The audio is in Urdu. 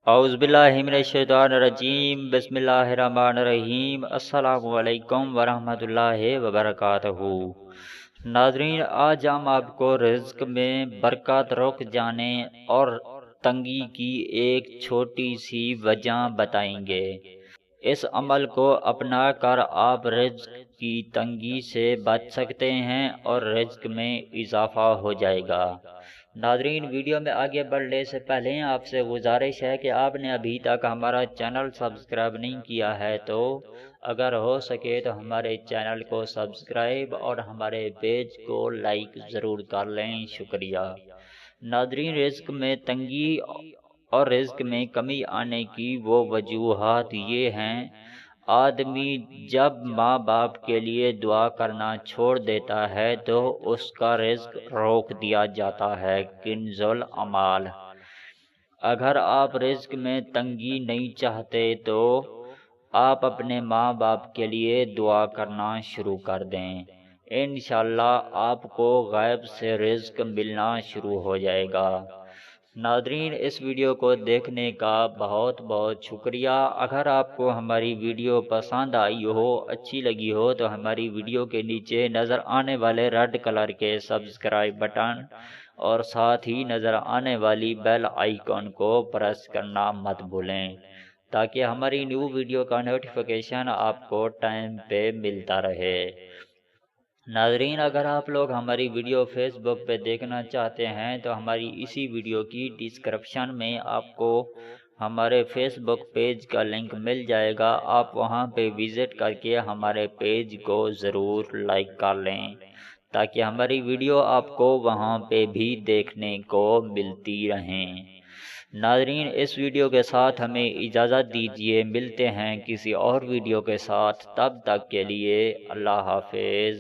اعوذ باللہ من الشیطان الرجیم بسم اللہ الرحمن الرحیم السلام علیکم ورحمۃ اللہ وبرکاتہ۔ ناظرین، آج ہم آپ کو رزق میں برکت رک جانے اور تنگی کی ایک چھوٹی سی وجہ بتائیں گے۔ اس عمل کو اپنا کر آپ رزق کی تنگی سے بچ سکتے ہیں اور رزق میں اضافہ ہو جائے گا۔ ناظرین، ویڈیو میں آگے بڑھنے سے پہلے آپ سے گزارش ہے کہ آپ نے ابھی تک ہمارا چینل سبسکرائب نہیں کیا ہے تو اگر ہو سکے تو ہمارے چینل کو سبسکرائب اور ہمارے پیج کو لائک ضرور کر لیں، شکریہ۔ ناظرین، رزق میں تنگی اور رزق میں کمی آنے کی وہ وجوہات یہ ہیں: آدمی جب ماں باپ کے لیے دعا کرنا چھوڑ دیتا ہے تو اس کا رزق روک دیا جاتا ہے۔ کنز الاعمال۔ اگر آپ رزق میں تنگی نہیں چاہتے تو آپ اپنے ماں باپ کے لیے دعا کرنا شروع کر دیں، انشاءاللہ آپ کو غیب سے رزق ملنا شروع ہو جائے گا۔ ناظرین، اس ویڈیو کو دیکھنے کا بہت بہت شکریہ۔ اگر آپ کو ہماری ویڈیو پسند آئی ہو، اچھی لگی ہو تو ہماری ویڈیو کے نیچے نظر آنے والے ریڈ کلر کے سبسکرائب بٹن اور ساتھ ہی نظر آنے والی بیل آئیکن کو پریس کرنا مت بھولیں تاکہ ہماری نیو ویڈیو کا نوٹیفیکیشن آپ کو ٹائم پہ ملتا رہے۔ ناظرین، اگر آپ لوگ ہماری ویڈیو فیس بک پہ دیکھنا چاہتے ہیں تو ہماری اسی ویڈیو کی ڈسکرپشن میں آپ کو ہمارے فیس بک پیج کا لنک مل جائے گا۔ آپ وہاں پہ وزٹ کر کے ہمارے پیج کو ضرور لائک کر لیں تاکہ ہماری ویڈیو آپ کو وہاں پہ بھی دیکھنے کو ملتی رہیں۔ ناظرین، اس ویڈیو کے ساتھ ہمیں اجازت دیجیے، ملتے ہیں کسی اور ویڈیو کے ساتھ، تب تک کے لیے اللہ حافظ۔